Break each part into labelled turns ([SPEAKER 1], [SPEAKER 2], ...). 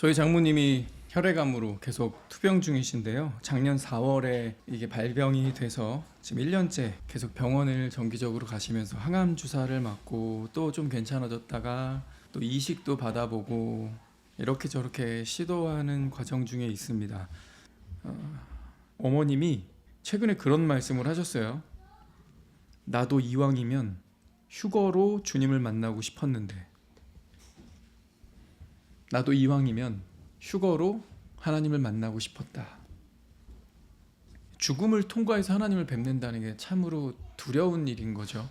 [SPEAKER 1] 저희 장모님이 혈액암으로 계속 투병 중이신데요. 작년 4월에 이게 발병이 돼서 지금 1년째 계속 병원을 정기적으로 가시면서 항암 주사를 맞고 또 좀 괜찮아졌다가 또 이식도 받아보고 이렇게 저렇게 시도하는 과정 중에 있습니다. 어머님이 최근에 그런 말씀을 하셨어요. 나도 이왕이면 휴거로 주님을 만나고 싶었는데, 나도 이왕이면 휴거로 하나님을 만나고 싶었다. 죽음을 통과해서 하나님을 뵙는다는 게 참으로 두려운 일인 거죠.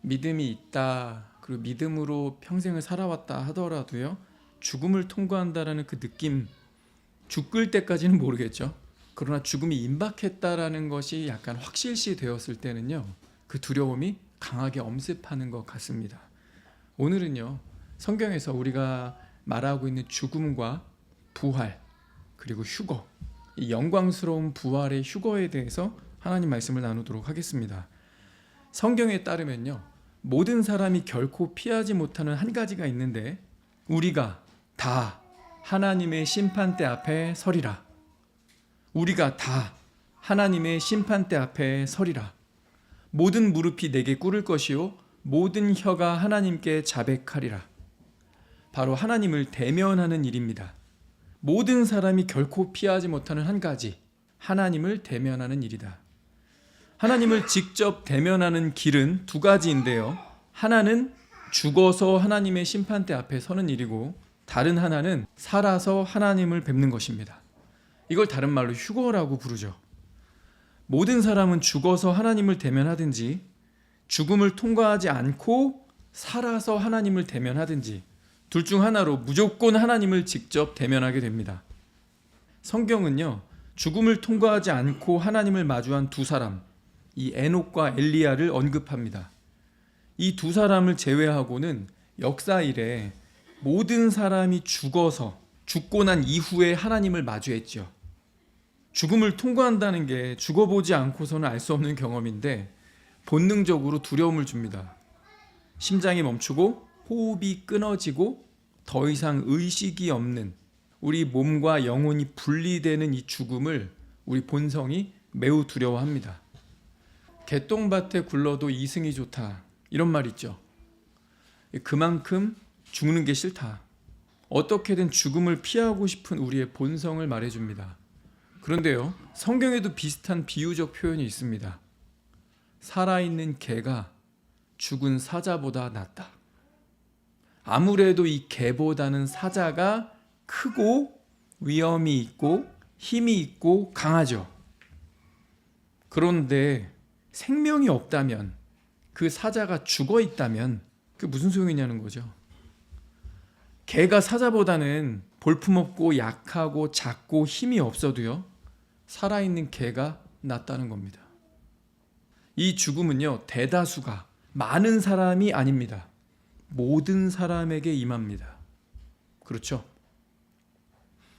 [SPEAKER 1] 믿음이 있다, 그리고 믿음으로 평생을 살아왔다 하더라도요, 죽음을 통과한다라는 그 느낌, 죽을 때까지는 모르겠죠. 그러나 죽음이 임박했다라는 것이 약간 확실시 되었을 때는요, 그 두려움이 강하게 엄습하는 것 같습니다. 오늘은요, 성경에서 우리가 말하고 있는 죽음과 부활, 그리고 휴거, 이 영광스러운 부활의 휴거에 대해서 하나님 말씀을 나누도록 하겠습니다. 성경에 따르면요, 모든 사람이 결코 피하지 못하는 한 가지가 있는데, 우리가 다 하나님의 심판대 앞에 서리라. 우리가 다 하나님의 심판대 앞에 서리라. 모든 무릎이 내게 꿇을 것이요 모든 혀가 하나님께 자백하리라. 바로 하나님을 대면하는 일입니다. 모든 사람이 결코 피하지 못하는 한 가지, 하나님을 대면하는 일이다. 하나님을 직접 대면하는 길은 두 가지인데요, 하나는 죽어서 하나님의 심판대 앞에 서는 일이고, 다른 하나는 살아서 하나님을 뵙는 것입니다. 이걸 다른 말로 휴거라고 부르죠. 모든 사람은 죽어서 하나님을 대면하든지, 죽음을 통과하지 않고 살아서 하나님을 대면하든지, 둘 중 하나로 무조건 하나님을 직접 대면하게 됩니다. 성경은요, 죽음을 통과하지 않고 하나님을 마주한 두 사람, 이 에녹과 엘리야를 언급합니다. 이 두 사람을 제외하고는 역사 이래 모든 사람이 죽고 난 이후에 하나님을 마주했죠. 죽음을 통과한다는 게 죽어보지 않고서는 알 수 없는 경험인데 본능적으로 두려움을 줍니다. 심장이 멈추고 호흡이 끊어지고 더 이상 의식이 없는, 우리 몸과 영혼이 분리되는 이 죽음을 우리 본성이 매우 두려워합니다. 개똥밭에 굴러도 이승이 좋다, 이런 말 있죠. 그만큼 죽는 게 싫다. 어떻게든 죽음을 피하고 싶은 우리의 본성을 말해줍니다. 그런데요, 성경에도 비슷한 비유적 표현이 있습니다. 살아있는 개가 죽은 사자보다 낫다. 아무래도 이 개보다는 사자가 크고 위험이 있고 힘이 있고 강하죠. 그런데 생명이 없다면, 그 사자가 죽어 있다면 그게 무슨 소용이냐는 거죠. 개가 사자보다는 볼품없고 약하고 작고 힘이 없어도요, 살아있는 개가 낫다는 겁니다. 이 죽음은요, 대다수가, 많은 사람이 아닙니다. 모든 사람에게 임합니다. 그렇죠?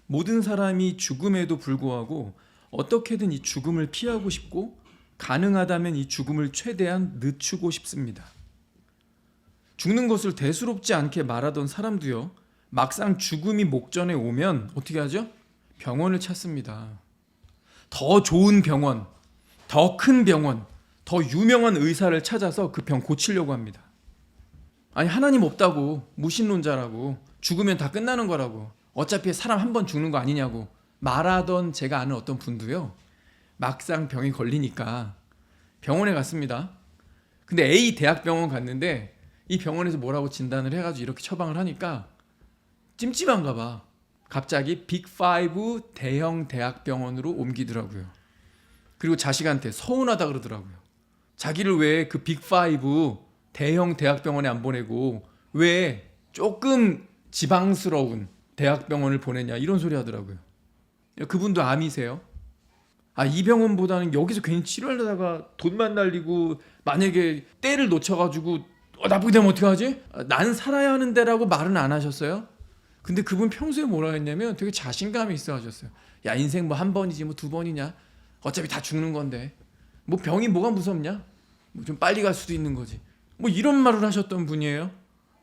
[SPEAKER 1] 모든 사람이 죽음에도 불구하고 어떻게든 이 죽음을 피하고 싶고, 가능하다면 이 죽음을 최대한 늦추고 싶습니다. 죽는 것을 대수롭지 않게 말하던 사람도요, 막상 죽음이 목전에 오면 어떻게 하죠? 병원을 찾습니다. 더 좋은 병원, 더 큰 병원, 더 유명한 의사를 찾아서 그 병 고치려고 합니다. 아니, 하나님 없다고, 무신론자라고, 죽으면 다 끝나는 거라고, 어차피 사람 한 번 죽는 거 아니냐고 말하던 제가 아는 어떤 분도요, 막상 병이 걸리니까 병원에 갔습니다. 근데 A 대학병원 갔는데 이 병원에서 뭐라고 진단을 해가지고 이렇게 처방을 하니까 찜찜한가 봐. 갑자기 빅5 대형 대학병원으로 옮기더라고요. 그리고 자식한테 서운하다 그러더라고요. 자기를 왜 그 빅5 대형 대학병원에 안 보내고 왜 조금 지방스러운 대학병원을 보내냐, 이런 소리 하더라고요. 그분도 암이세요. 이 병원보다는 여기서 괜히 치료하려다가 돈만 날리고 만약에 때를 놓쳐가지고 나쁘게 되면 어떡하지? 난 살아야 하는 데라고 말은 안 하셨어요. 근데 그분 평소에 뭐라 했냐면 되게 자신감이 있어 하셨어요. 야, 인생 뭐 한 번이지 뭐 두 번이냐, 어차피 다 죽는 건데 뭐 병이 뭐가 무섭냐, 뭐 좀 빨리 갈 수도 있는 거지, 뭐 이런 말을 하셨던 분이에요.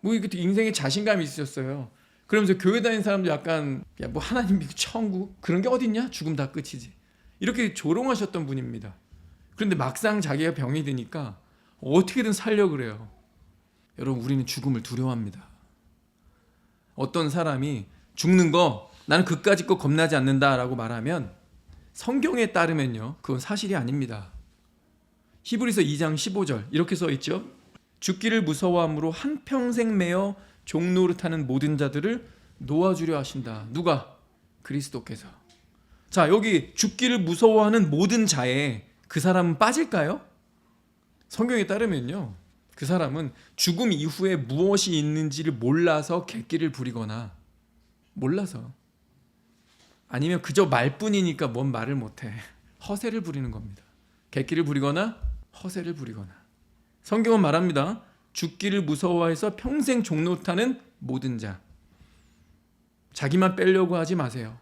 [SPEAKER 1] 뭐 이게 인생에 자신감이 있으셨어요. 그러면서 교회 다니는 사람도 약간 야, 뭐 하나님 믿고 천국 그런 게 어딨냐? 죽음 다 끝이지. 이렇게 조롱하셨던 분입니다. 그런데 막상 자기가 병이 드니까 어떻게든 살려고 그래요. 여러분, 우리는 죽음을 두려워합니다. 어떤 사람이 죽는 거 나는 그까짓 거 겁나지 않는다라고 말하면 성경에 따르면요, 그건 사실이 아닙니다. 히브리서 2장 15절 이렇게 써 있죠. 죽기를 무서워함으로 한평생 매어 종노릇하는 모든 자들을 놓아주려 하신다. 누가? 그리스도께서. 자, 여기 죽기를 무서워하는 모든 자에 그 사람은 빠질까요? 성경에 따르면요, 그 사람은 죽음 이후에 무엇이 있는지를 몰라서 객기를 부리거나, 몰라서, 아니면 그저 말뿐이니까 뭔 말을 못해 허세를 부리는 겁니다. 객기를 부리거나 허세를 부리거나. 성경은 말합니다. 죽기를 무서워해서 평생 종노릇하는 모든 자. 자기만 빼려고 하지 마세요.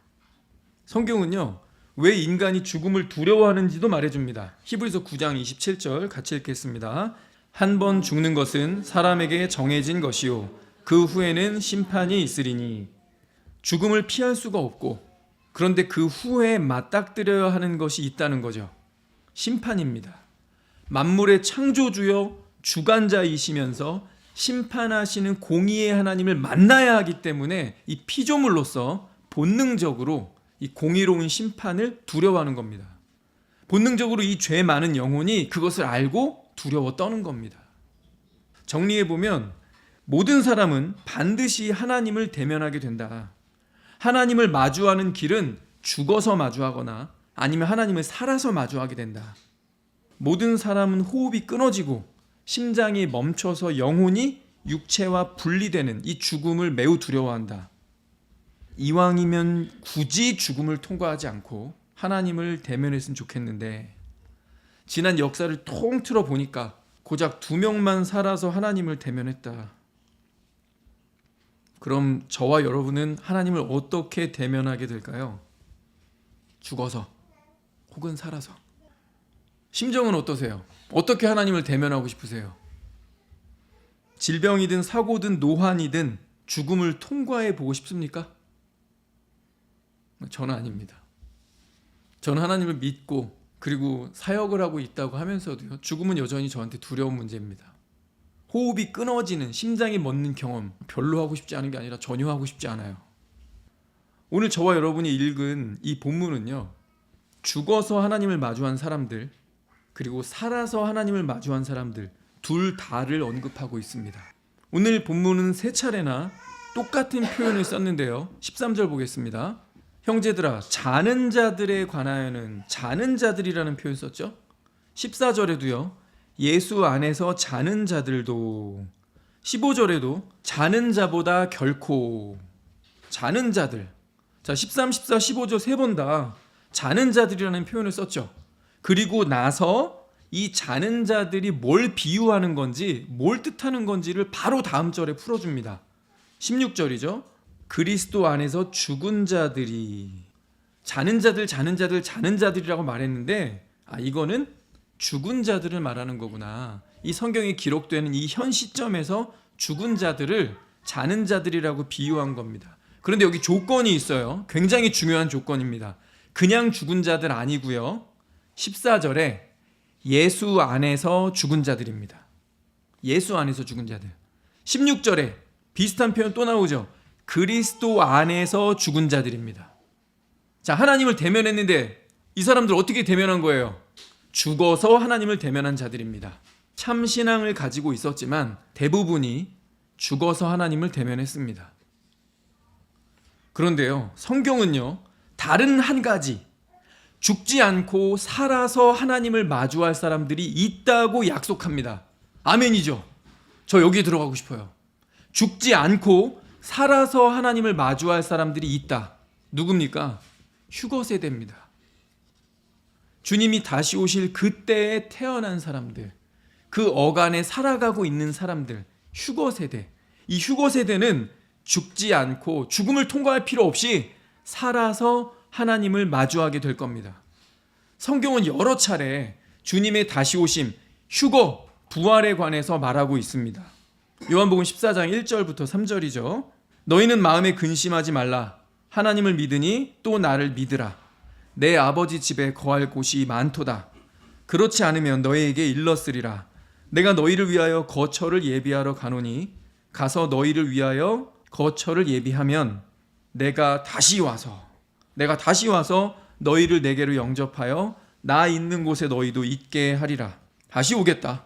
[SPEAKER 1] 성경은요, 왜 인간이 죽음을 두려워하는지도 말해줍니다. 히브리서 9장 27절 같이 읽겠습니다. 한 번 죽는 것은 사람에게 정해진 것이요 그 후에는 심판이 있으리니. 죽음을 피할 수가 없고, 그런데 그 후에 맞닥뜨려야 하는 것이 있다는 거죠. 심판입니다. 만물의 창조주여 주관자이시면서 심판하시는 공의의 하나님을 만나야 하기 때문에 이 피조물로서 본능적으로 이 공의로운 심판을 두려워하는 겁니다. 본능적으로 이 죄 많은 영혼이 그것을 알고 두려워 떠는 겁니다. 정리해보면 모든 사람은 반드시 하나님을 대면하게 된다. 하나님을 마주하는 길은 죽어서 마주하거나 아니면 하나님을 살아서 마주하게 된다. 모든 사람은 호흡이 끊어지고 심장이 멈춰서 영혼이 육체와 분리되는 이 죽음을 매우 두려워한다. 이왕이면 굳이 죽음을 통과하지 않고 하나님을 대면했으면 좋겠는데, 지난 역사를 통틀어 보니까 고작 2명만 살아서 하나님을 대면했다. 그럼 저와 여러분은 하나님을 어떻게 대면하게 될까요? 죽어서 혹은 살아서. 심정은 어떠세요? 어떻게 하나님을 대면하고 싶으세요? 질병이든 사고든 노환이든 죽음을 통과해 보고 싶습니까? 저는 아닙니다. 저는 하나님을 믿고 그리고 사역을 하고 있다고 하면서도요, 죽음은 여전히 저한테 두려운 문제입니다. 호흡이 끊어지는, 심장이 멎는 경험 별로 하고 싶지 않은 게 아니라 전혀 하고 싶지 않아요. 오늘 저와 여러분이 읽은 이 본문은요, 죽어서 하나님을 마주한 사람들 그리고 살아서 하나님을 마주한 사람들 둘 다를 언급하고 있습니다. 오늘 본문은 3차례나 똑같은 표현을 썼는데요. 13절 보겠습니다. 형제들아, 자는 자들에 관하여는 자는 자들이라는 표현 썼죠. 14절에도요, 예수 안에서 자는 자들도. 15절에도 자는 자보다 결코. 자는 자들. 자, 13, 14, 15절 3번 다 자는 자들이라는 표현을 썼죠. 그리고 나서 이 자는 자들이 뭘 비유하는 건지, 뭘 뜻하는 건지를 바로 다음 절에 풀어줍니다. 16절이죠. 그리스도 안에서 죽은 자들이. 자는 자들, 자는 자들, 자는 자들이라고 말했는데, 이거는 죽은 자들을 말하는 거구나. 이 성경에 기록되는 이 현 시점에서 죽은 자들을 자는 자들이라고 비유한 겁니다. 그런데 여기 조건이 있어요. 굉장히 중요한 조건입니다. 그냥 죽은 자들 아니고요. 14절에 예수 안에서 죽은 자들입니다. 예수 안에서 죽은 자들. 16절에 비슷한 표현 또 나오죠. 그리스도 안에서 죽은 자들입니다. 자, 하나님을 대면했는데 이 사람들 어떻게 대면한 거예요? 죽어서 하나님을 대면한 자들입니다. 참 신앙을 가지고 있었지만 대부분이 죽어서 하나님을 대면했습니다. 그런데요, 성경은요, 다른 한 가지, 죽지 않고 살아서 하나님을 마주할 사람들이 있다고 약속합니다. 아멘이죠? 저 여기 들어가고 싶어요. 죽지 않고 살아서 하나님을 마주할 사람들이 있다. 누굽니까? 휴거 세대입니다. 주님이 다시 오실 그때에 태어난 사람들, 그 어간에 살아가고 있는 사람들, 휴거 세대. 이 휴거 세대는 죽지 않고 죽음을 통과할 필요 없이 살아서 하나님을 마주하게 될 겁니다. 성경은 여러 차례 주님의 다시 오심, 휴거, 부활에 관해서 말하고 있습니다. 요한복음 14장 1절부터 3절이죠. 너희는 마음에 근심하지 말라. 하나님을 믿으니 또 나를 믿으라. 내 아버지 집에 거할 곳이 많도다. 그렇지 않으면 너희에게 일렀으리라. 내가 너희를 위하여 거처를 예비하러 가노니 가서 너희를 위하여 거처를 예비하면 내가 다시 와서 너희를 내게로 영접하여 나 있는 곳에 너희도 있게 하리라. 다시 오겠다.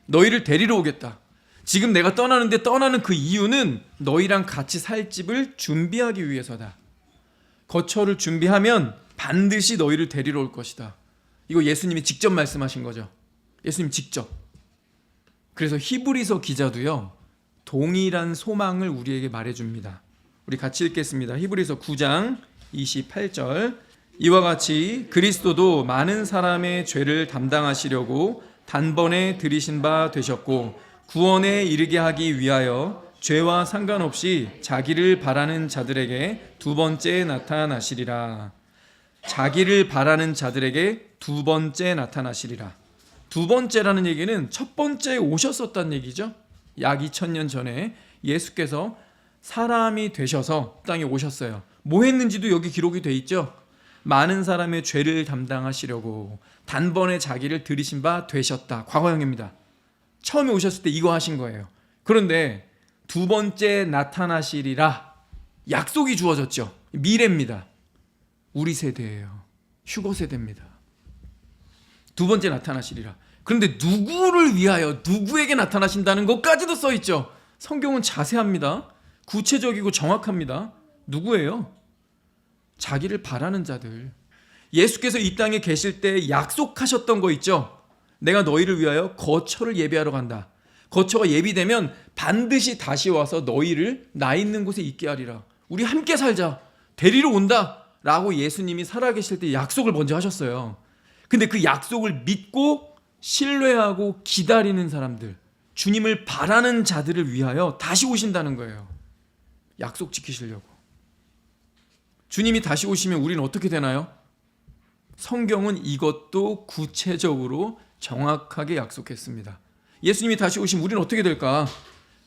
[SPEAKER 1] 너희를 데리러 오겠다. 지금 내가 떠나는데 떠나는 그 이유는 너희랑 같이 살 집을 준비하기 위해서다. 거처를 준비하면 반드시 너희를 데리러 올 것이다. 이거 예수님이 직접 말씀하신 거죠. 예수님 직접. 그래서 히브리서 기자도요, 동일한 소망을 우리에게 말해줍니다. 우리 같이 읽겠습니다. 히브리서 9장 28절. 이와 같이 그리스도도 많은 사람의 죄를 담당하시려고 단번에 들이신 바 되셨고 구원에 이르게 하기 위하여 죄와 상관없이 자기를 바라는 자들에게 두 번째 나타나시리라. 자기를 바라는 자들에게 두 번째 나타나시리라. 두 번째라는 얘기는 첫 번째 오셨었다는 얘기죠. 약 2000년 전에 예수께서 사람이 되셔서 땅에 오셨어요. 뭐 했는지도 여기 기록이 돼 있죠. 많은 사람의 죄를 담당하시려고 단번에 자기를 들이신 바 되셨다. 과거형입니다. 처음에 오셨을 때 이거 하신 거예요. 그런데 두 번째 나타나시리라. 약속이 주어졌죠. 미래입니다. 우리 세대예요. 휴거 세대입니다. 두 번째 나타나시리라. 그런데 누구를 위하여 누구에게 나타나신다는 것까지도 써 있죠. 성경은 자세합니다. 구체적이고 정확합니다. 누구예요? 자기를 바라는 자들. 예수께서 이 땅에 계실 때 약속하셨던 거 있죠. 내가 너희를 위하여 거처를 예비하러 간다. 거처가 예비되면 반드시 다시 와서 너희를 나 있는 곳에 있게 하리라. 우리 함께 살자. 데리러 온다. 라고 예수님이 살아계실 때 약속을 먼저 하셨어요. 근데 그 약속을 믿고 신뢰하고 기다리는 사람들, 주님을 바라는 자들을 위하여 다시 오신다는 거예요. 약속 지키시려고. 주님이 다시 오시면 우리는 어떻게 되나요? 성경은 이것도 구체적으로 정확하게 약속했습니다. 예수님이 다시 오시면 우리는 어떻게 될까?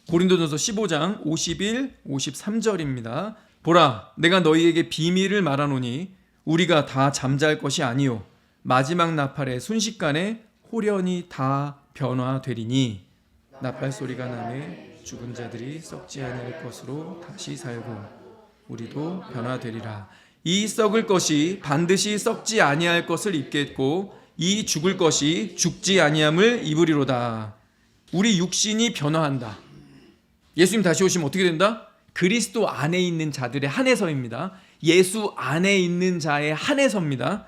[SPEAKER 1] 고린도전서 15장 51, 53절입니다. 보라, 내가 너희에게 비밀을 말하노니 우리가 다 잠잘 것이 아니요 마지막 나팔에 순식간에 홀연히 다 변화되리니 나팔 소리가 나매 죽은 자들이 썩지 아니할 것으로 다시 살고 우리도 변화되리라. 이 썩을 것이 반드시 썩지 아니할 것을 입겠고 이 죽을 것이 죽지 아니함을 입으리로다. 우리 육신이 변화한다. 예수님 다시 오시면 어떻게 된다? 그리스도 안에 있는 자들의 한해서입니다. 예수 안에 있는 자의 한해서입니다.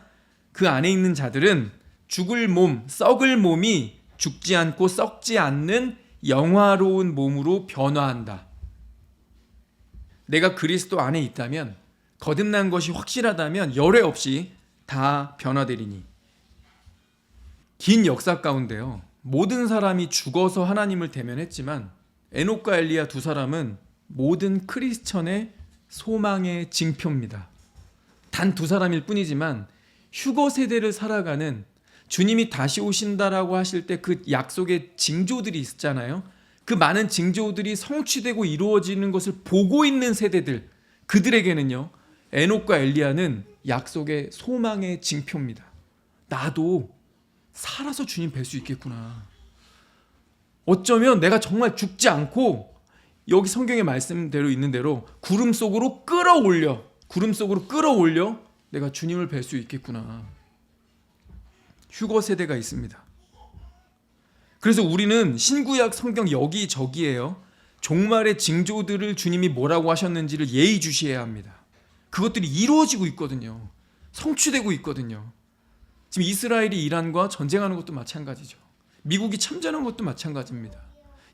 [SPEAKER 1] 그 안에 있는 자들은 죽을 몸, 썩을 몸이 죽지 않고 썩지 않는 영화로운 몸으로 변화한다. 내가 그리스도 안에 있다면, 거듭난 것이 확실하다면 열애 없이 다 변화되리니. 긴 역사 가운데요, 모든 사람이 죽어서 하나님을 대면했지만 에녹과 엘리야 두 사람은 모든 크리스천의 소망의 징표입니다. 단 두 사람일 뿐이지만 휴거 세대를 살아가는, 주님이 다시 오신다라고 하실 때 그 약속의 징조들이 있잖아요. 그 많은 징조들이 성취되고 이루어지는 것을 보고 있는 세대들, 그들에게는요, 에녹과 엘리야는 약속의 소망의 징표입니다. 나도 살아서 주님 뵐 수 있겠구나. 어쩌면 내가 정말 죽지 않고 여기 성경의 말씀대로 있는 대로 구름 속으로 끌어올려 내가 주님을 뵐 수 있겠구나. 휴거 세대가 있습니다. 그래서 우리는 신구약 성경 여기저기에요, 종말의 징조들을 주님이 뭐라고 하셨는지를 예의주시해야 합니다. 그것들이 이루어지고 있거든요. 성취되고 있거든요. 지금 이스라엘이 이란과 전쟁하는 것도 마찬가지죠. 미국이 참전한 것도 마찬가지입니다.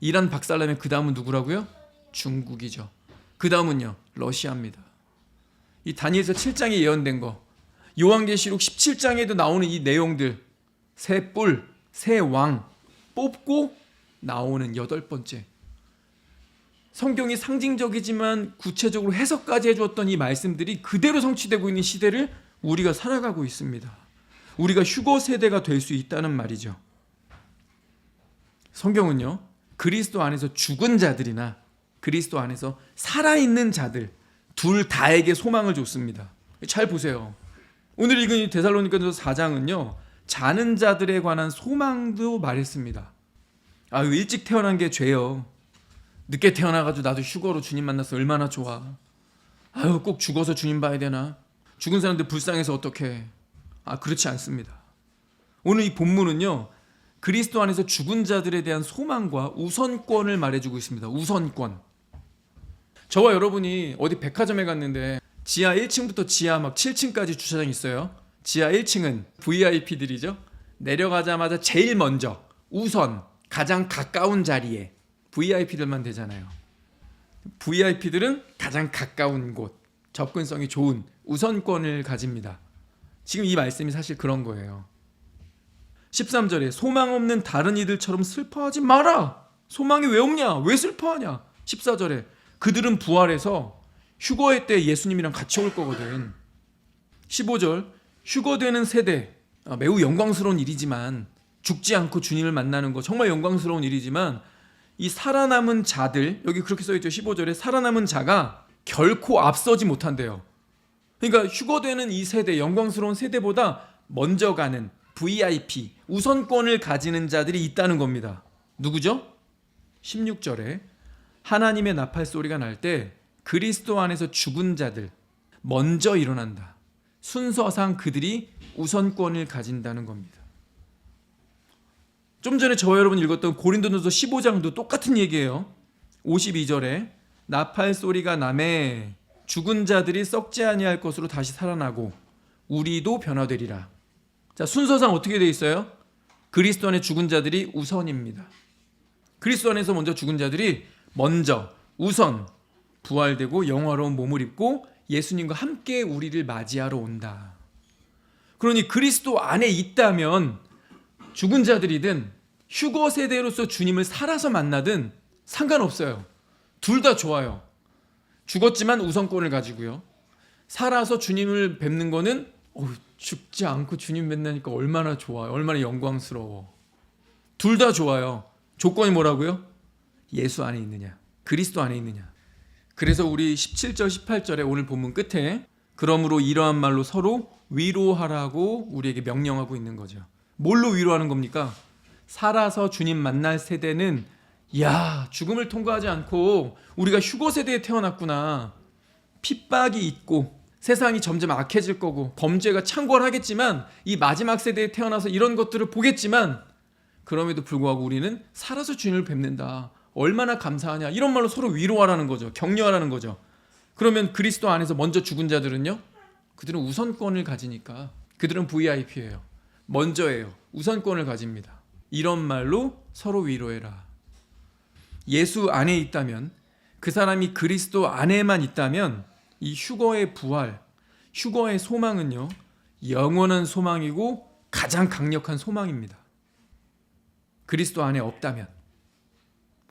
[SPEAKER 1] 이란 박살나면 그 다음은 누구라고요? 중국이죠. 그 다음은요, 러시아입니다. 이 다니엘서 7장에 예언된 거, 요한계시록 17장에도 나오는 이 내용들, 새 뿔, 새 왕 뽑고 나오는 8번째. 성경이 상징적이지만 구체적으로 해석까지 해주었던 이 말씀들이 그대로 성취되고 있는 시대를 우리가 살아가고 있습니다. 우리가 휴거 세대가 될 수 있다는 말이죠. 성경은요, 그리스도 안에서 죽은 자들이나 그리스도 안에서 살아있는 자들 둘 다에게 소망을 줬습니다. 잘 보세요. 오늘 읽은 데살로니가서 4장은요. 자는 자들에 관한 소망도 말했습니다. 아유, 일찍 태어난 게 죄요. 늦게 태어나가지고 나도 휴거로 주님 만나서 얼마나 좋아. 아유, 꼭 죽어서 주님 봐야 되나? 죽은 사람들 불쌍해서 어떡해. 그렇지 않습니다. 오늘 이 본문은요. 그리스도 안에서 죽은 자들에 대한 소망과 우선권을 말해주고 있습니다. 우선권. 저와 여러분이 어디 백화점에 갔는데 지하 1층부터 지하 막 7층까지 주차장이 있어요. 지하 1층은 VIP들이죠. 내려가자마자 제일 먼저 우선 가장 가까운 자리에 VIP들만 되잖아요. VIP들은 가장 가까운 곳, 접근성이 좋은 우선권을 가집니다. 지금 이 말씀이 사실 그런 거예요. 13절에 소망 없는 다른 이들처럼 슬퍼하지 마라. 소망이 왜 없냐? 왜 슬퍼하냐? 14절에 그들은 부활해서 휴거의 때 예수님이랑 같이 올 거거든. 15절 휴거되는 세대, 매우 영광스러운 일이지만 죽지 않고 주님을 만나는 거 정말 영광스러운 일이지만 이 살아남은 자들, 여기 그렇게 써있죠. 15절에 살아남은 자가 결코 앞서지 못한대요. 그러니까 휴거되는 이 세대, 영광스러운 세대보다 먼저 가는 VIP, 우선권을 가지는 자들이 있다는 겁니다. 누구죠? 16절에 하나님의 나팔 소리가 날 때 그리스도 안에서 죽은 자들 먼저 일어난다. 순서상 그들이 우선권을 가진다는 겁니다. 좀 전에 저와 여러분 읽었던 고린도전서 15장도 똑같은 얘기예요. 52절에 나팔 소리가 나매 죽은 자들이 썩지 아니할 것으로 다시 살아나고 우리도 변화되리라. 자, 순서상 어떻게 되어 있어요? 그리스도 안에 죽은 자들이 우선입니다. 그리스도 안에서 먼저 죽은 자들이 먼저 우선 부활되고 영화로운 몸을 입고 예수님과 함께 우리를 맞이하러 온다. 그러니 그리스도 안에 있다면 죽은 자들이든 휴거 세대로서 주님을 살아서 만나든 상관없어요. 둘 다 좋아요. 죽었지만 우선권을 가지고요. 살아서 주님을 뵙는 거는 죽지 않고 주님 만나니까 얼마나 좋아요. 얼마나 영광스러워. 둘 다 좋아요. 조건이 뭐라고요? 예수 안에 있느냐, 그리스도 안에 있느냐. 그래서 우리 17절 18절에 오늘 본문 끝에 그러므로 이러한 말로 서로 위로하라고 우리에게 명령하고 있는 거죠. 뭘로 위로하는 겁니까? 살아서 주님 만날 세대는 죽음을 통과하지 않고 우리가 휴거 세대에 태어났구나. 핍박이 있고 세상이 점점 악해질 거고 범죄가 창궐하겠지만 이 마지막 세대에 태어나서 이런 것들을 보겠지만 그럼에도 불구하고 우리는 살아서 주님을 뵙는다. 얼마나 감사하냐. 이런 말로 서로 위로하라는 거죠. 격려하라는 거죠. 그러면 그리스도 안에서 먼저 죽은 자들은요? 그들은 우선권을 가지니까 그들은 VIP예요. 먼저예요. 우선권을 가집니다. 이런 말로 서로 위로해라. 예수 안에 있다면, 그 사람이 그리스도 안에만 있다면 이 휴거의 부활, 휴거의 소망은요, 영원한 소망이고 가장 강력한 소망입니다. 그리스도 안에 없다면,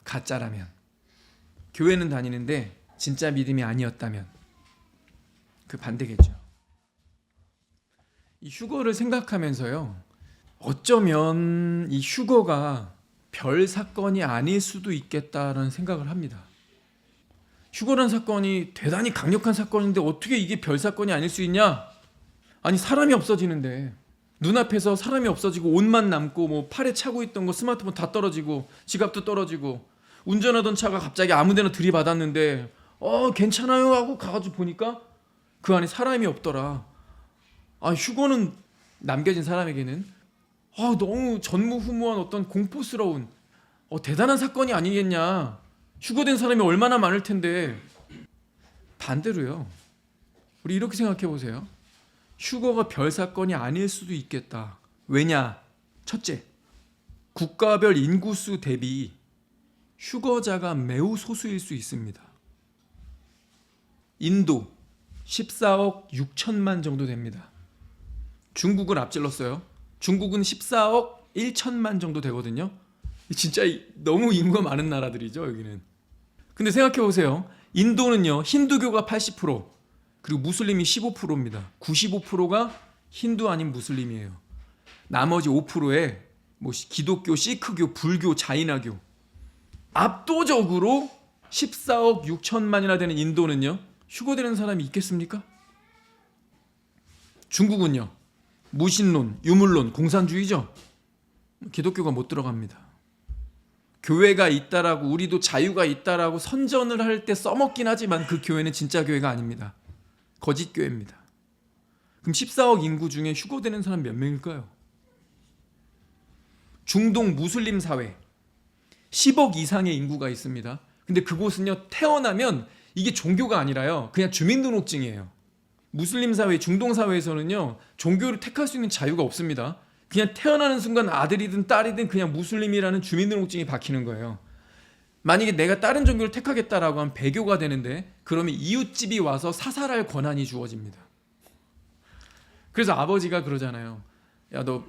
[SPEAKER 1] 가짜라면, 교회는 다니는데 진짜 믿음이 아니었다면 그 반대겠죠. 이 휴거를 생각하면서요, 어쩌면 이 휴거가 별 사건이 아닐 수도 있겠다라는 생각을 합니다. 휴거란 사건이 대단히 강력한 사건인데 어떻게 이게 별 사건이 아닐 수 있냐? 아니, 사람이 없어지는데, 눈앞에서 사람이 없어지고 옷만 남고 뭐 팔에 차고 있던 거 스마트폰 다 떨어지고 지갑도 떨어지고 운전하던 차가 갑자기 아무데나 들이받았는데 괜찮아요 하고 가가지고 보니까 그 안에 사람이 없더라. 휴거는 남겨진 사람에게는 너무 전무후무한 어떤 공포스러운 대단한 사건이 아니겠냐. 휴거된 사람이 얼마나 많을 텐데. 반대로요, 우리 이렇게 생각해 보세요. 휴거가 별 사건이 아닐 수도 있겠다. 왜냐? 첫째, 국가별 인구수 대비 휴거자가 매우 소수일 수 있습니다. 인도 14억 6천만 정도 됩니다. 중국은 앞질렀어요. 중국은 14억 1천만 정도 되거든요. 진짜 너무 인구가 많은 나라들이죠, 여기는. 근데 생각해 보세요. 인도는요, 힌두교가 80%, 그리고 무슬림이 15%입니다. 95%가 힌두 아닌 무슬림이에요. 나머지 5%에 기독교, 시크교, 불교, 자이나교. 압도적으로 14억 6천만이나 되는 인도는요, 휴거되는 사람이 있겠습니까? 중국은요, 무신론, 유물론, 공산주의죠. 기독교가 못 들어갑니다. 교회가 있다라고, 우리도 자유가 있다라고 선전을 할 때 써먹긴 하지만 그 교회는 진짜 교회가 아닙니다. 거짓 교회입니다. 그럼 14억 인구 중에 휴거되는 사람 몇 명일까요? 중동 무슬림 사회 10억 이상의 인구가 있습니다. 근데 그곳은요, 태어나면 이게 종교가 아니라요, 그냥 주민등록증이에요. 무슬림 사회, 중동 사회에서는요, 종교를 택할 수 있는 자유가 없습니다. 그냥 태어나는 순간 아들이든 딸이든 그냥 무슬림이라는 주민등록증이 박히는 거예요. 만약에 내가 다른 종교를 택하겠다라고 하면 배교가 되는데, 그러면 이웃집이 와서 사살할 권한이 주어집니다. 그래서 아버지가 그러잖아요. 야, 너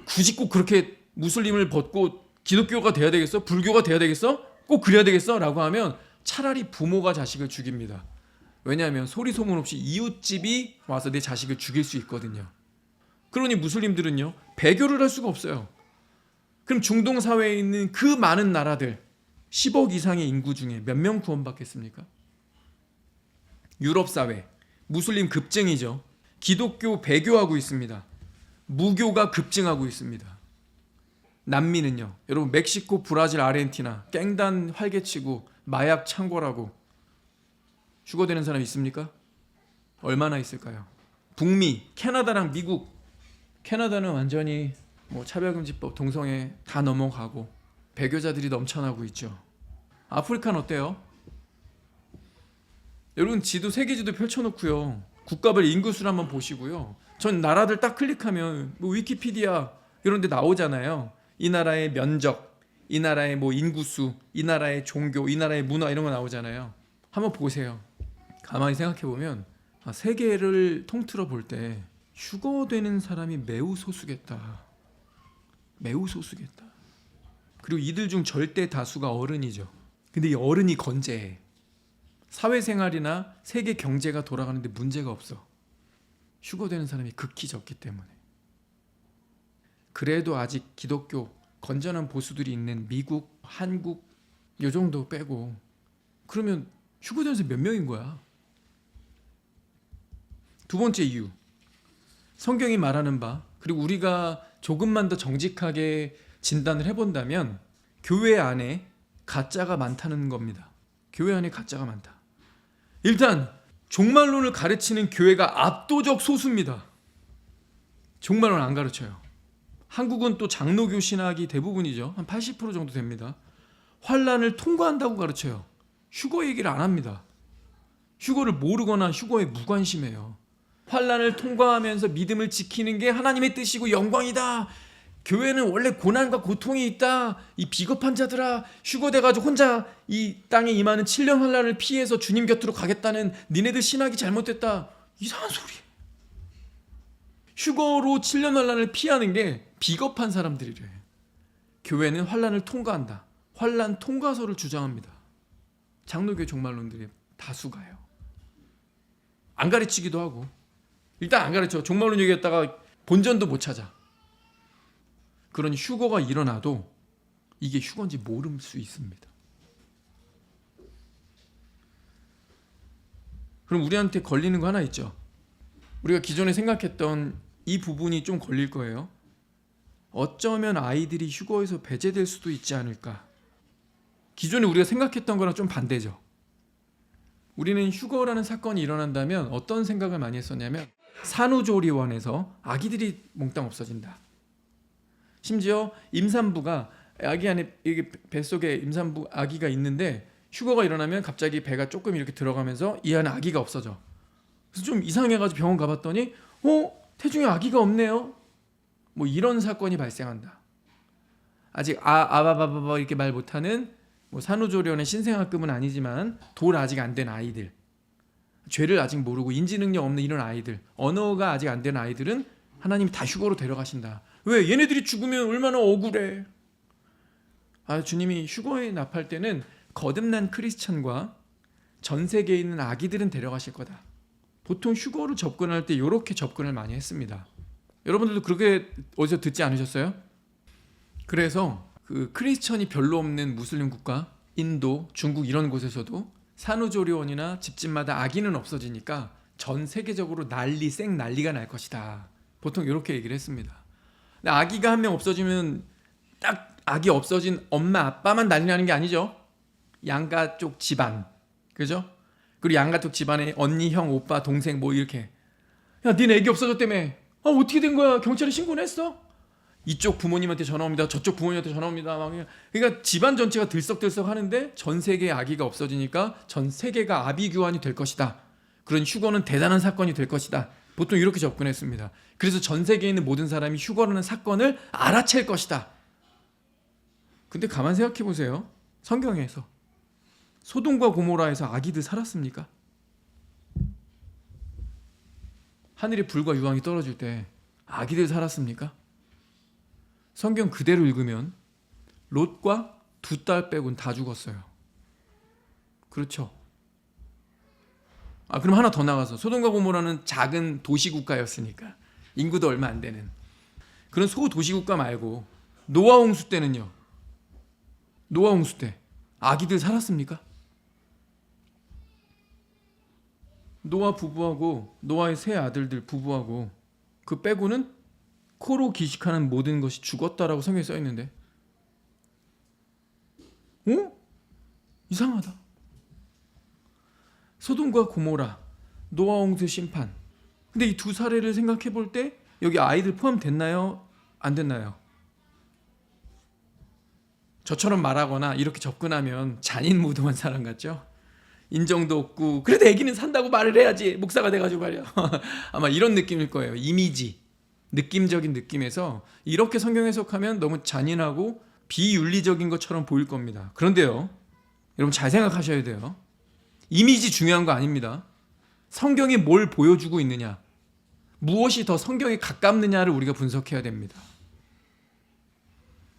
[SPEAKER 1] 굳이 꼭 그렇게 무슬림을 벗고 기독교가 돼야 되겠어? 불교가 돼야 되겠어? 꼭 그래야 되겠어? 라고 하면 차라리 부모가 자식을 죽입니다. 왜냐하면 소리 소문 없이 이웃집이 와서 내 자식을 죽일 수 있거든요. 그러니 무슬림들은요, 배교를 할 수가 없어요. 그럼 중동 사회에 있는 그 많은 나라들 10억 이상의 인구 중에 몇 명 구원받겠습니까? 유럽 사회 무슬림 급증이죠. 기독교 배교하고 있습니다. 무교가 급증하고 있습니다. 남미는요, 여러분 멕시코, 브라질, 아르헨티나 깽단 활개치고 마약 창궐하고 휴거되는 사람 있습니까? 얼마나 있을까요? 북미, 캐나다랑 미국, 캐나다는 완전히 차별금지법, 동성애 다 넘어가고 배교자들이 넘쳐나고 있죠. 아프리카는 어때요? 여러분 지도, 세계지도 펼쳐놓고요, 국가별 인구수를 한번 보시고요, 전 나라들 딱 클릭하면 위키피디아 이런 데 나오잖아요. 이 나라의 면적, 이 나라의 인구수, 이 나라의 종교, 이 나라의 문화 이런 거 나오잖아요. 한번 보세요. 가만히 생각해보면 세계를 통틀어 볼 때 휴거되는 사람이 매우 소수겠다. 매우 소수겠다. 그리고 이들 중 절대 다수가 어른이죠. 근데 이 어른이 건재해. 사회생활이나 세계 경제가 돌아가는데 문제가 없어. 휴거되는 사람이 극히 적기 때문에. 그래도 아직 기독교 건전한 보수들이 있는 미국, 한국 요 정도 빼고, 그러면 휴거되는 사람이 몇 명인 거야? 두 번째 이유, 성경이 말하는 바, 그리고 우리가 조금만 더 정직하게 진단을 해본다면 교회 안에 가짜가 많다는 겁니다. 교회 안에 가짜가 많다. 일단 종말론을 가르치는 교회가 압도적 소수입니다. 종말론 안 가르쳐요. 한국은 또 장로교 신학이 대부분이죠. 한 80% 정도 됩니다. 환란을 통과한다고 가르쳐요. 휴거 얘기를 안 합니다. 휴거를 모르거나 휴거에 무관심해요. 환란을 통과하면서 믿음을 지키는 게 하나님의 뜻이고 영광이다. 교회는 원래 고난과 고통이 있다. 이 비겁한 자들아, 휴거돼가지고 혼자 이 땅에 임하는 7년 환란을 피해서 주님 곁으로 가겠다는 니네들 신학이 잘못됐다. 이상한 소리. 휴거로 7년 환란을 피하는 게 비겁한 사람들이래. 교회는 환란을 통과한다. 환란 통과서를 주장합니다. 장로교 종말론들의 다수가요. 안 가르치기도 하고. 일단 안 가르쳐. 종말론 얘기했다가 본전도 못 찾아. 그러니 휴거가 일어나도 이게 휴거인지 모를 수 있습니다. 그럼 우리한테 걸리는 거 하나 있죠. 우리가 기존에 생각했던 이 부분이 좀 걸릴 거예요. 어쩌면 아이들이 휴거에서 배제될 수도 있지 않을까. 기존에 우리가 생각했던 거랑 좀 반대죠. 우리는 휴거라는 사건이 일어난다면 어떤 생각을 많이 했었냐면, 산후조리원에서 아기들이 몽땅 없어진다. 심지어 임산부가, 아기 안에 뱃속에 임산부 아기가 있는데 휴거가 일어나면 갑자기 배가 조금 이렇게 들어가면서 이 안에 아기가 없어져. 그래서 좀 이상해가지고 병원 가봤더니 태중에 아기가 없네요. 이런 사건이 발생한다. 아직 아바바바바 이렇게 말 못하는 산후조리원의 신생아급은 아니지만 돌 아직 안 된 아이들, 죄를 아직 모르고 인지능력 없는 이런 아이들, 언어가 아직 안 된 아이들은 하나님이 다 휴거로 데려가신다. 왜? 얘네들이 죽으면 얼마나 억울해. 주님이 휴거에 납할 때는 거듭난 크리스찬과 전 세계에 있는 아기들은 데려가실 거다. 보통 휴거로 접근할 때 이렇게 접근을 많이 했습니다. 여러분들도 그렇게 어디서 듣지 않으셨어요? 그래서 그 크리스천이 별로 없는 무슬림 국가, 인도, 중국 이런 곳에서도 산후조리원이나 집집마다 아기는 없어지니까 전 세계적으로 생난리가 날 것이다. 보통 이렇게 얘기를 했습니다. 근데 아기가 한 명 없어지면 딱 아기 없어진 엄마 아빠만 난리 나는 게 아니죠. 양가 쪽 집안, 그죠? 그리고 양가 쪽 집안에 언니, 형, 오빠, 동생 뭐 이렇게, 야 니네 애기 없어졌다며. 어떻게 된 거야? 경찰에 신고는 했어? 이쪽 부모님한테 전화 옵니다. 저쪽 부모님한테 전화 옵니다. 그러니까 집안 전체가 들썩들썩 하는데 전 세계의 아기가 없어지니까 전 세계가 아비규환이 될 것이다. 그런 휴거는 대단한 사건이 될 것이다. 보통 이렇게 접근했습니다. 그래서 전 세계에 있는 모든 사람이 휴거라는 사건을 알아챌 것이다. 근데 가만 생각해 보세요. 성경에서 소돔과 고모라에서 아기들 살았습니까? 하늘에 불과 유황이 떨어질 때 아기들 살았습니까? 성경 그대로 읽으면 롯과 두 딸 빼곤 다 죽었어요. 그렇죠? 그럼 하나 더 나가서 소돔과 고모라는 작은 도시국가였으니까 인구도 얼마 안 되는 그런 소도시국가 말고 노아 홍수 때는요. 노아 홍수 때 아기들 살았습니까? 노아 부부하고 노아의 세 아들들 부부하고 그 빼고는 코로 기식하는 모든 것이 죽었다라고 성경에 써 있는데, 이상하다. 소돔과 고모라, 노아 홍수 심판. 근데 이 두 사례를 생각해 볼 때 여기 아이들 포함됐나요? 안 됐나요? 저처럼 말하거나 이렇게 접근하면 잔인무도한 사람 같죠? 인정도 없고 그래도 애기는 산다고 말을 해야지 목사가 돼가지고 말이야. 아마 이런 느낌일 거예요. 이미지, 느낌적인 느낌에서 이렇게 성경 해석하면 너무 잔인하고 비윤리적인 것처럼 보일 겁니다. 그런데요, 여러분 잘 생각하셔야 돼요. 이미지 중요한 거 아닙니다. 성경이 뭘 보여주고 있느냐, 무엇이 더 성경에 가깝느냐를 우리가 분석해야 됩니다.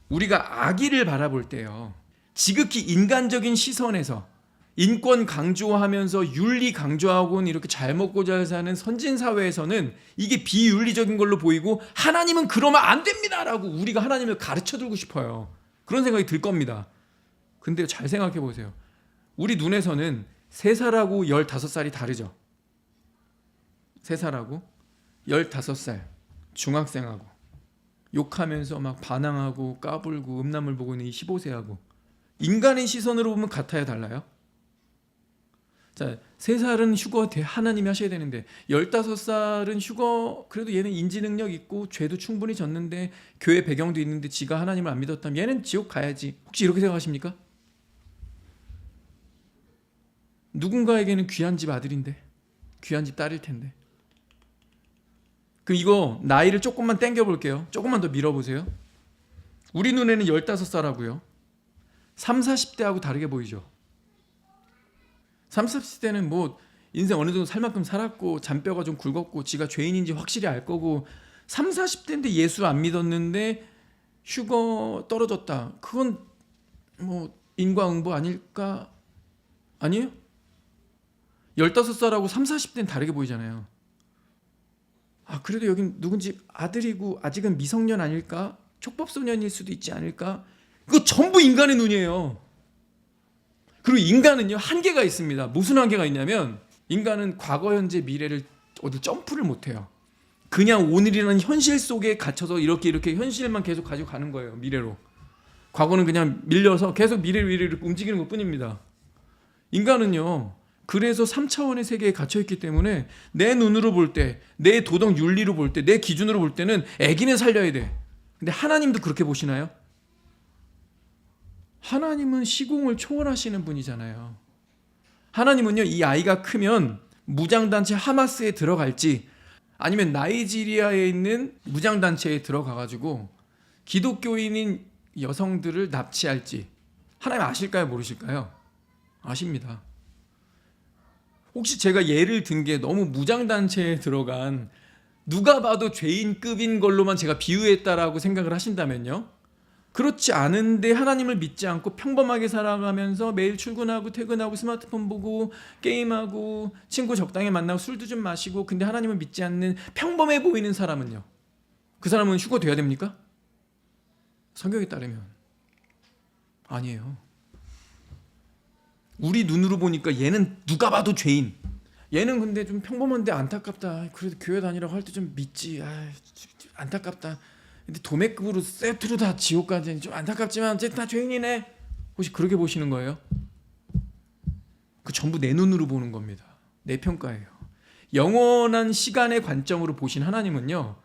[SPEAKER 1] 우리가 아기를 바라볼 때요, 지극히 인간적인 시선에서 인권 강조하면서 윤리 강조하고는 이렇게 잘 먹고 잘 사는 선진 사회에서는 이게 비윤리적인 걸로 보이고 하나님은 그러면 안 됩니다라고 우리가 하나님을 가르쳐 들고 싶어요. 그런 생각이 들 겁니다. 근데 잘 생각해 보세요. 우리 눈에서는 3살하고 15살이 다르죠. 3살하고 15살 중학생하고 욕하면서 막 반항하고 까불고 음란물 보고 있는 이 15세하고 인간의 시선으로 보면 같아요, 달라요? 자, 3살은 휴거 하나님이 하셔야 되는데 15살은 휴거, 그래도 얘는 인지 능력 있고 죄도 충분히 졌는데 교회 배경도 있는데 지가 하나님을 안 믿었다면 얘는 지옥 가야지. 혹시 이렇게 생각하십니까? 누군가에게는 귀한 집 아들인데, 귀한 집 딸일 텐데. 그럼 이거 나이를 조금만 당겨 볼게요. 조금만 더 밀어보세요. 우리 눈에는 15살하고요 30, 40대하고 다르게 보이죠. 30, 40대는 뭐 인생 어느 정도 살 만큼 살았고 잔뼈가 좀 굵었고 지가 죄인인지 확실히 알 거고, 30, 40대인데 예수 안 믿었는데 휴거 떨어졌다. 그건 뭐 인과응보 아닐까? 아니에요? 15살하고 30, 40대는 다르게 보이잖아요. 그래도 여긴 누군지 아들이고 아직은 미성년 아닐까? 촉법소년일 수도 있지 않을까? 그거 전부 인간의 눈이에요. 그리고 인간은요, 한계가 있습니다. 무슨 한계가 있냐면 인간은 과거, 현재, 미래를 어디 점프를 못해요. 그냥 오늘이라는 현실 속에 갇혀서 이렇게 현실만 계속 가지고 가는 거예요. 미래로. 과거는 그냥 밀려서 계속 미래를 움직이는 것뿐입니다. 인간은요, 그래서 3차원의 세계에 갇혀있기 때문에 내 눈으로 볼 때, 내 도덕 윤리로 볼 때, 내 기준으로 볼 때는 애기는 살려야 돼. 근데 하나님도 그렇게 보시나요? 하나님은 시공을 초월하시는 분이잖아요. 하나님은요, 이 아이가 크면 무장단체 하마스에 들어갈지 아니면 나이지리아에 있는 무장단체에 들어가가지고 기독교인인 여성들을 납치할지 하나님 아실까요? 모르실까요? 아십니다. 혹시 제가 예를 든 게 너무 무장단체에 들어간 누가 봐도 죄인급인 걸로만 제가 비유했다라고 생각을 하신다면요, 그렇지 않은데 하나님을 믿지 않고 평범하게 살아가면서 매일 출근하고 퇴근하고 스마트폰 보고 게임하고 친구 적당히 만나고 술도 좀 마시고 근데 하나님을 믿지 않는 평범해 보이는 사람은요, 그 사람은 휴거 돼야 됩니까? 성경에 따르면 아니에요. 우리 눈으로 보니까 얘는 누가 봐도 죄인. 얘는 근데 좀 평범한데 안타깝다. 그래도 교회 다니라고 할 때 좀 믿지. 안타깝다. 근데 도매급으로 세트로 다 지옥 가지. 좀 안타깝지만 어쨌든 다 죄인이네. 혹시 그렇게 보시는 거예요? 그 전부 내 눈으로 보는 겁니다. 내 평가예요. 영원한 시간의 관점으로 보신 하나님은요,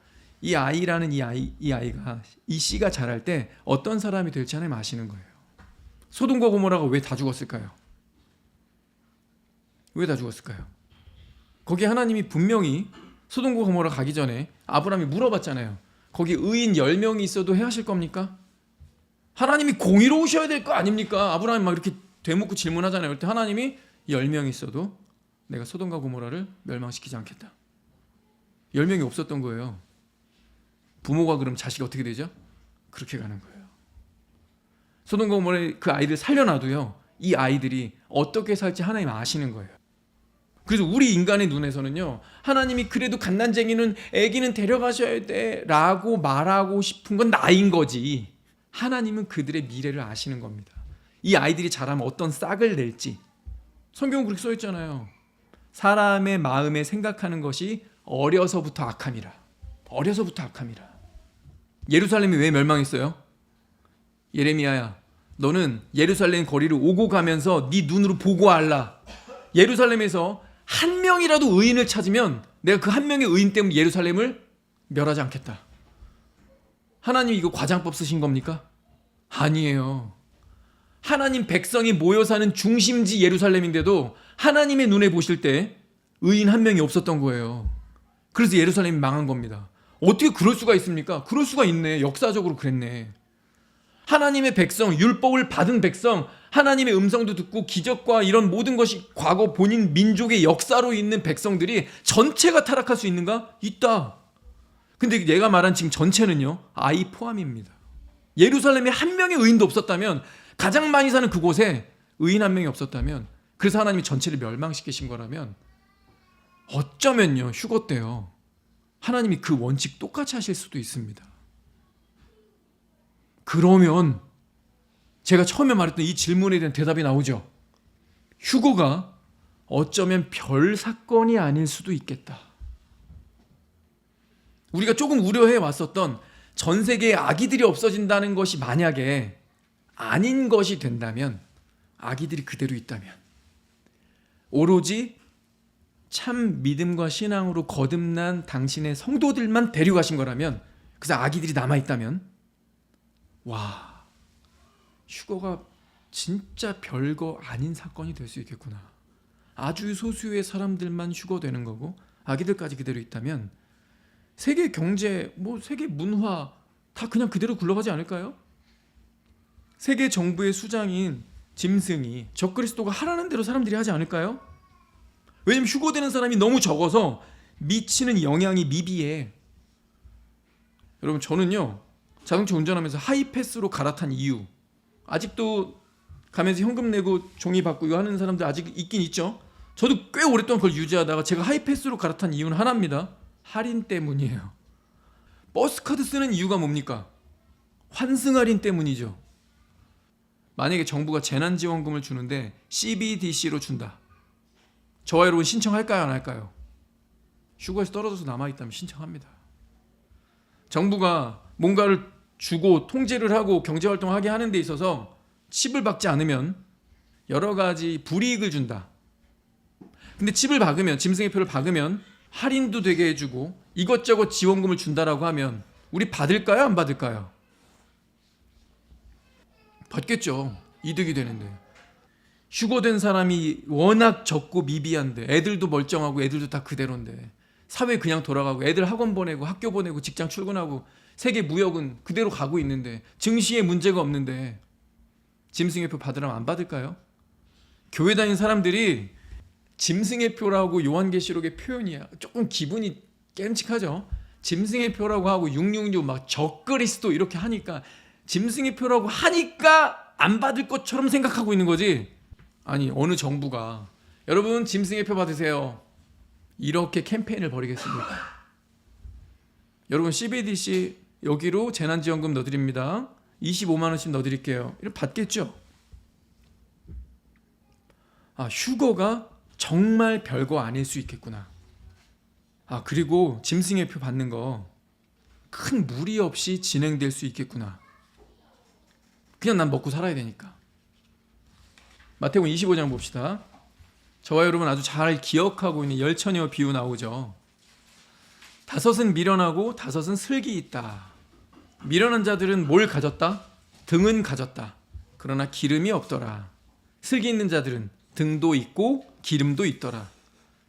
[SPEAKER 1] 이 아이라는 이 아이가 이 씨가 자랄 때 어떤 사람이 될지 하나님 아시는 거예요. 소돔과 고모라가 왜 다 죽었을까요? 왜 다 죽었을까요? 거기 하나님이 분명히 소돔과 고모라 가기 전에 아브라함이 물어봤잖아요. 거기 의인 10명이 있어도 해하실 겁니까? 하나님이 공의로우셔야 될 거 아닙니까? 아브라함이 막 이렇게 되묻고 질문하잖아요. 그럴 때 하나님이 10명이 있어도 내가 소돔과 고모라를 멸망시키지 않겠다. 10명이 없었던 거예요. 부모가 그럼 자식이 어떻게 되죠? 그렇게 가는 거예요. 소돔과 고모라의 그 아이들 살려놔도요, 이 아이들이 어떻게 살지 하나님 아시는 거예요. 그래서 우리 인간의 눈에서는요, 하나님이 그래도 갓난쟁이는 애기는 데려가셔야 돼 라고 말하고 싶은 건 나인 거지, 하나님은 그들의 미래를 아시는 겁니다. 이 아이들이 자라면 어떤 싹을 낼지. 성경은 그렇게 써 있잖아요. 사람의 마음에 생각하는 것이 어려서부터 악함이라. 어려서부터 악함이라. 예루살렘이 왜 멸망했어요? 예레미야야, 너는 예루살렘 거리를 오고 가면서 네 눈으로 보고 알라. 예루살렘에서 한 명이라도 의인을 찾으면 내가 그 한 명의 의인 때문에 예루살렘을 멸하지 않겠다. 하나님 이거 과장법 쓰신 겁니까? 아니에요. 하나님 백성이 모여 사는 중심지 예루살렘인데도 하나님의 눈에 보실 때 의인 한 명이 없었던 거예요. 그래서 예루살렘이 망한 겁니다. 어떻게 그럴 수가 있습니까? 그럴 수가 있네. 역사적으로 그랬네. 하나님의 백성, 율법을 받은 백성, 하나님의 음성도 듣고 기적과 이런 모든 것이 과거 본인 민족의 역사로 있는 백성들이 전체가 타락할 수 있는가? 있다. 근데 내가 말한 지금 전체는요, 아이 포함입니다. 예루살렘에 한 명의 의인도 없었다면, 가장 많이 사는 그곳에 의인 한 명이 없었다면, 그래서 하나님이 전체를 멸망시키신 거라면 어쩌면요, 휴거 때요, 하나님이 그 원칙 똑같이 하실 수도 있습니다. 그러면 제가 처음에 말했던 이 질문에 대한 대답이 나오죠. 휴거가 어쩌면 별 사건이 아닐 수도 있겠다. 우리가 조금 우려해 왔었던 전 세계의 아기들이 없어진다는 것이 만약에 아닌 것이 된다면, 아기들이 그대로 있다면, 오로지 참 믿음과 신앙으로 거듭난 당신의 성도들만 데려가신 거라면, 그래서 아기들이 남아있다면, 와, 휴거가 진짜 별거 아닌 사건이 될 수 있겠구나. 아주 소수의 사람들만 휴거되는 거고 아기들까지 그대로 있다면 세계 경제, 세계 문화 다 그냥 그대로 굴러가지 않을까요? 세계 정부의 수장인 짐승이 적그리스도가 하라는 대로 사람들이 하지 않을까요? 왜냐면 휴거되는 사람이 너무 적어서 미치는 영향이 미비해. 여러분, 저는요, 자동차 운전하면서 하이패스로 갈아탄 이유, 아직도 가면서 현금 내고 종이 받고 이거 하는 사람들 아직 있긴 있죠. 저도 꽤 오랫동안 그걸 유지하다가 제가 하이패스로 갈아탄 이유는 하나입니다. 할인 때문이에요. 버스카드 쓰는 이유가 뭡니까? 환승 할인 때문이죠. 만약에 정부가 재난지원금을 주는데 CBDC로 준다. 저와 여러분 신청할까요, 안 할까요? 휴거에서 떨어져서 남아있다면 신청합니다. 정부가 뭔가를 주고 통제를 하고 경제활동을 하게 하는 데 있어서 칩을 박지 않으면 여러 가지 불이익을 준다. 근데 칩을 박으면, 짐승의 표를 박으면 할인도 되게 해주고 이것저것 지원금을 준다라고 하면 우리 받을까요, 안 받을까요? 받겠죠. 이득이 되는데. 휴거된 사람이 워낙 적고 미비한데, 애들도 멀쩡하고 애들도 다 그대로인데, 사회 그냥 돌아가고 애들 학원 보내고 학교 보내고 직장 출근하고 세계 무역은 그대로 가고 있는데, 증시에 문제가 없는데 짐승의 표 받으라면 안 받을까요? 교회 다니는 사람들이 짐승의 표라고 요한계시록의 표현이야. 조금 기분이 깨름칙하죠. 짐승의 표라고 하고 666 막 적그리스도 이렇게 하니까, 짐승의 표라고 하니까 안 받을 것처럼 생각하고 있는 거지. 아니, 어느 정부가 여러분 짐승의 표 받으세요 이렇게 캠페인을 벌이겠습니까? 여러분 CBDC 여기로 재난지원금 넣어드립니다. 25만 원씩 넣어드릴게요. 이렇게 받겠죠. 휴거가 정말 별거 아닐 수 있겠구나. 그리고 짐승의 표 받는 거 큰 무리 없이 진행될 수 있겠구나. 그냥 난 먹고 살아야 되니까. 마태복음 25장 봅시다. 저와 여러분 아주 잘 기억하고 있는 열처녀 비유 나오죠. 5은 미련하고 5은 슬기 있다. 미련한 자들은 뭘 가졌다? 등은 가졌다. 그러나 기름이 없더라. 슬기 있는 자들은 등도 있고 기름도 있더라.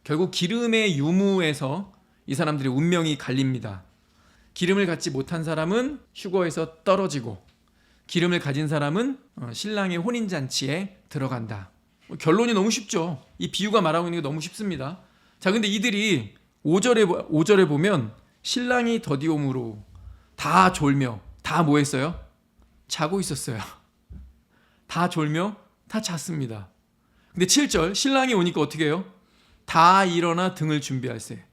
[SPEAKER 1] 결국 기름의 유무에서 이 사람들의 운명이 갈립니다. 기름을 갖지 못한 사람은 휴거에서 떨어지고, 기름을 가진 사람은 신랑의 혼인잔치에 들어간다. 결론이 너무 쉽죠. 이 비유가 말하고 있는 게 너무 쉽습니다. 자, 근데 이들이 5절에 보면 신랑이 더디옴으로 다 졸며 다 뭐 했어요? 자고 있었어요. 다 졸며 다 잤습니다. 근데 7절 신랑이 오니까 어떻게 해요? 다 일어나 등을 준비할세.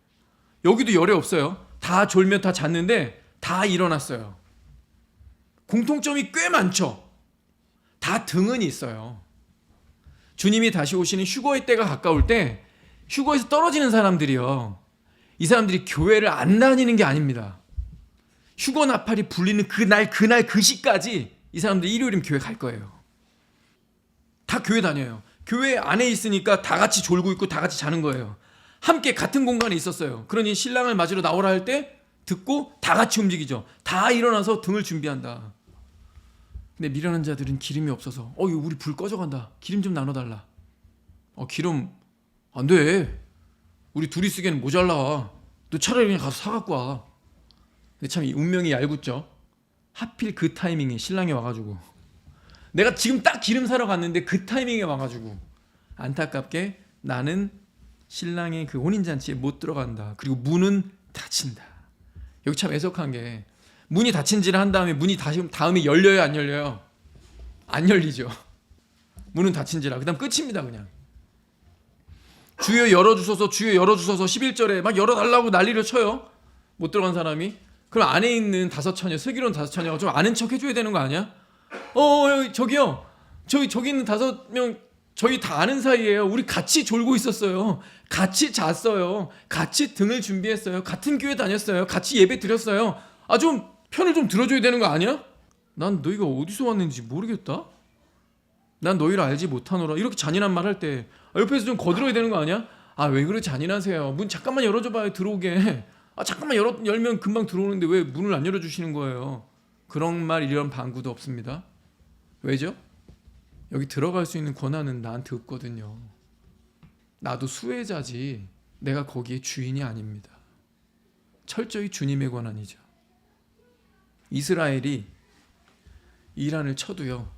[SPEAKER 1] 여기도 열애 없어요. 다 졸며 다 잤는데 다 일어났어요. 공통점이 꽤 많죠. 다 등은 있어요. 주님이 다시 오시는 휴거의 때가 가까울 때 휴거에서 떨어지는 사람들이요, 이 사람들이 교회를 안 다니는 게 아닙니다. 휴거 나팔이 불리는 그날 그 시까지 이 사람들이 일요일이면 교회 갈 거예요. 다 교회 다녀요. 교회 안에 있으니까 다 같이 졸고 있고 다 같이 자는 거예요. 함께 같은 공간에 있었어요. 그러니 신랑을 맞으러 나오라 할 때 듣고 다 같이 움직이죠. 다 일어나서 등을 준비한다. 근데 미련한 자들은 기름이 없어서 이거 우리 불 꺼져간다. 기름 좀 나눠달라. 기름 안 돼. 우리 둘이 쓰기에는 모자라. 너 차라리 그냥 가서 사갖고 와. 근데 참 운명이 얄궂죠. 하필 그 타이밍에 신랑이 와가지고, 내가 지금 딱 기름 사러 갔는데 그 타이밍에 와가지고 안타깝게 나는 신랑의 그 혼인잔치에 못 들어간다. 그리고 문은 닫힌다. 여기 참 애석한 게, 문이 닫힌지를 한 다음에 문이 다음에 열려요, 안 열려요? 안 열리죠. 문은 닫힌지라. 그 다음 끝입니다. 그냥 주여 열어주소서, 주여 열어주소서. 11절에 막 열어달라고 난리를 쳐요. 못 들어간 사람이. 그럼 안에 있는 5처녀, 슬기로운 5처녀가 좀 아는 척 해줘야 되는 거 아니야? 저기요, 저기 있는 5명 저희 다 아는 사이예요. 우리 같이 졸고 있었어요. 같이 잤어요. 같이 등을 준비했어요. 같은 교회 다녔어요. 같이 예배 드렸어요. 좀 편을 좀 들어줘야 되는 거 아니야? 난 너희가 어디서 왔는지 모르겠다. 난 너희를 알지 못하노라. 이렇게 잔인한 말 할 때 옆에서 좀 거들어야 되는 거 아니야? 왜 그렇게 잔인하세요? 문 잠깐만 열어줘봐요, 들어오게. 잠깐만 열면 금방 들어오는데 왜 문을 안 열어주시는 거예요? 그런 말, 이런 방구도 없습니다. 왜죠? 여기 들어갈 수 있는 권한은 나한테 없거든요. 나도 수혜자지 내가 거기에 주인이 아닙니다. 철저히 주님의 권한이죠. 이스라엘이 이란을 쳐도요,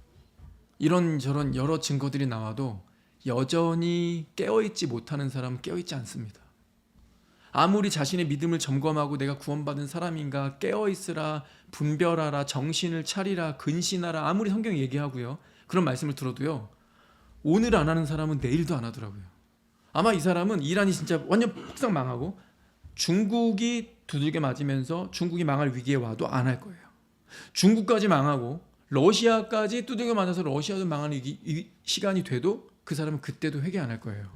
[SPEAKER 1] 이런저런 여러 증거들이 나와도 여전히 깨어있지 못하는 사람은 깨어있지 않습니다. 아무리 자신의 믿음을 점검하고 내가 구원받은 사람인가 깨어있으라, 분별하라, 정신을 차리라, 근신하라, 아무리 성경이 얘기하고요, 그런 말씀을 들어도요, 오늘 안 하는 사람은 내일도 안 하더라고요. 아마 이 사람은 이란이 진짜 완전 폭삭 망하고 중국이 두들겨 맞으면서 중국이 망할 위기에 와도 안 할 거예요. 중국까지 망하고 러시아까지 두들겨 맞아서 러시아도 망하는 시간이 돼도 그 사람은 그때도 회개 안 할 거예요.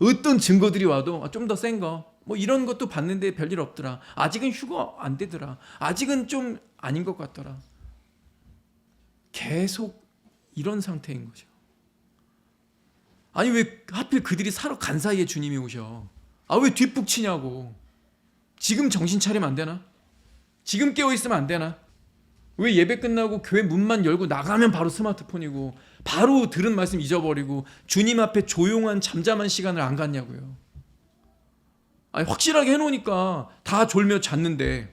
[SPEAKER 1] 어떤 증거들이 와도 좀 더 센 거, 이런 것도 봤는데 별일 없더라. 아직은 휴거 안 되더라. 아직은 좀 아닌 것 같더라. 계속 이런 상태인 거죠. 왜 하필 그들이 사러 간 사이에 주님이 오셔? 왜 뒷북치냐고. 지금 정신 차리면 안 되나? 지금 깨어있으면 안 되나? 왜 예배 끝나고 교회 문만 열고 나가면 바로 스마트폰이고 바로 들은 말씀 잊어버리고 주님 앞에 조용한 잠잠한 시간을 안 갖냐고요. 확실하게 해놓으니까 다 졸며 잤는데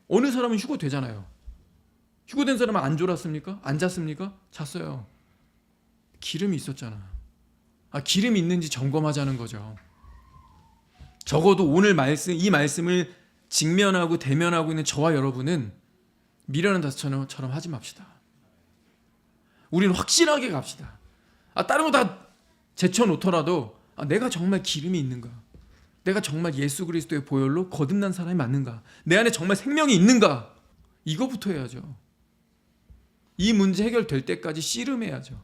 [SPEAKER 1] 어느 사람은 휴거 되잖아요. 휴거된 사람은 안 졸았습니까? 안 잤습니까? 잤어요. 기름이 있었잖아. 기름이 있는지 점검하자는 거죠. 적어도 오늘 이 말씀을 직면하고 대면하고 있는 저와 여러분은 미련한 5처녀처럼 하지 맙시다. 우리는 확실하게 갑시다. 다른 거 다 제쳐놓더라도 내가 정말 기름이 있는가? 내가 정말 예수 그리스도의 보혈로 거듭난 사람이 맞는가? 내 안에 정말 생명이 있는가? 이거부터 해야죠. 이 문제 해결될 때까지 씨름해야죠.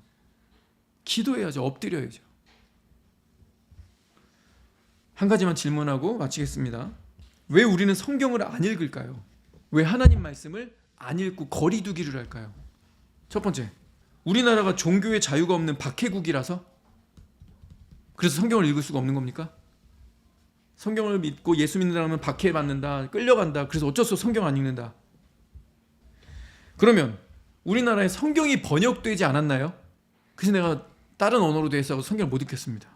[SPEAKER 1] 기도해야죠. 엎드려야죠. 한 가지만 질문하고 마치겠습니다. 왜 우리는 성경을 안 읽을까요? 왜 하나님 말씀을 안 읽고 거리 두기를 할까요? 첫 번째, 우리나라가 종교의 자유가 없는 박해국이라서? 그래서 성경을 읽을 수가 없는 겁니까? 성경을 믿고 예수 믿는다면 박해받는다, 끌려간다, 그래서 어쩔 수 없어 성경 안 읽는다. 그러면 우리나라에 성경이 번역되지 않았나요? 그래서 내가 다른 언어로 돼 있어서 성경을 못 읽겠습니다.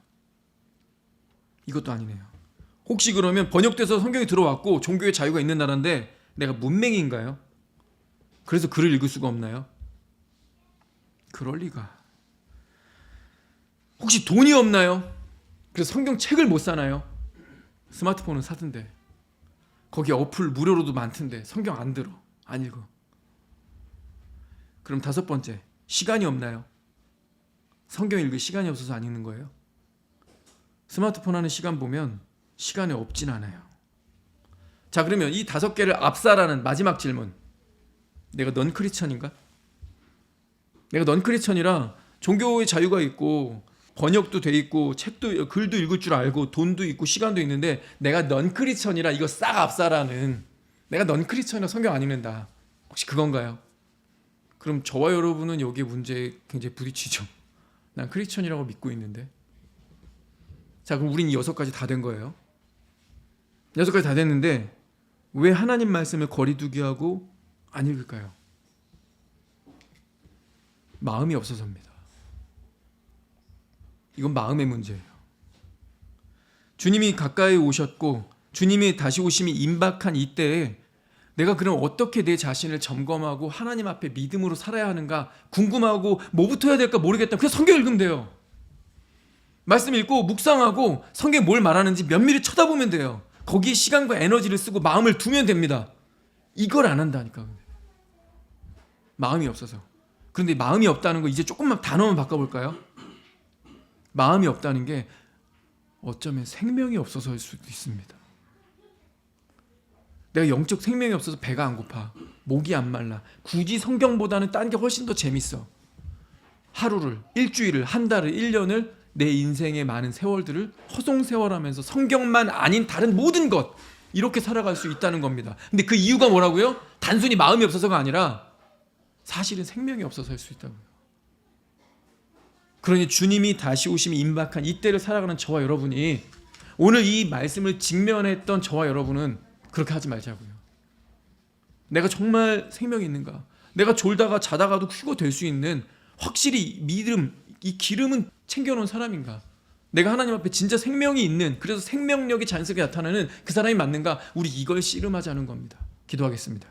[SPEAKER 1] 이것도 아니네요. 혹시 그러면 번역돼서 성경이 들어왔고 종교의 자유가 있는 나라인데 내가 문맹인가요? 그래서 글을 읽을 수가 없나요? 그럴 리가. 혹시 돈이 없나요? 그래서 성경책을 못 사나요? 스마트폰은 사던데, 거기에 어플 무료로도 많던데 성경 안 들어, 안 읽어. 그럼 다섯 번째, 시간이 없나요? 성경 읽을 시간이 없어서 안 읽는 거예요? 스마트폰 하는 시간 보면 시간이 없진 않아요. 자, 그러면 이 다섯 개를 압살하는 마지막 질문, 내가 넌 크리스천인가? 내가 넌 크리스천이라 종교의 자유가 있고 번역도 돼 있고 책도 글도 읽을 줄 알고 돈도 있고 시간도 있는데 내가 넌 크리스천이라 이거 싹 압살하는, 내가 넌 크리스천이라 성경 안 읽는다, 혹시 그건가요? 그럼 저와 여러분은 여기에 문제에 굉장히 부딪히죠. 난 크리스천이라고 믿고 있는데. 자, 그럼 우린 이 6가지 다 된 거예요. 6가지 다 됐는데 왜 하나님 말씀을 거리두기하고 안 읽을까요? 마음이 없어서입니다. 이건 마음의 문제예요. 주님이 가까이 오셨고 주님이 다시 오심이 임박한 이때에 내가 그럼 어떻게 내 자신을 점검하고 하나님 앞에 믿음으로 살아야 하는가 궁금하고 뭐부터 해야 될까 모르겠다. 그냥 성경 읽으면 돼요. 말씀 읽고 묵상하고 성경에 뭘 말하는지 면밀히 쳐다보면 돼요. 거기에 시간과 에너지를 쓰고 마음을 두면 됩니다. 이걸 안 한다니까. 마음이 없어서. 그런데 마음이 없다는 거 이제 조금만 단어만 바꿔볼까요? 마음이 없다는 게 어쩌면 생명이 없어서일 수도 있습니다. 내가 영적 생명이 없어서 배가 안 고파, 목이 안 말라, 굳이 성경보다는 딴 게 훨씬 더 재밌어. 하루를, 일주일을, 한 달을, 1년을, 내 인생의 많은 세월들을 허송세월하면서 성경만 아닌 다른 모든 것 이렇게 살아갈 수 있다는 겁니다. 근데 그 이유가 뭐라고요? 단순히 마음이 없어서가 아니라 사실은 생명이 없어서일 수 있다고요. 그러니 주님이 다시 오심이 임박한 이때를 살아가는 저와 여러분이, 오늘 이 말씀을 직면했던 저와 여러분은 그렇게 하지 말자고요. 내가 정말 생명이 있는가? 내가 졸다가 자다가도 휴거 될 수 있는 확실히 믿음, 이 기름은 챙겨놓은 사람인가? 내가 하나님 앞에 진짜 생명이 있는, 그래서 생명력이 자연스럽게 나타나는 그 사람이 맞는가? 우리 이걸 씨름하자는 겁니다. 기도하겠습니다.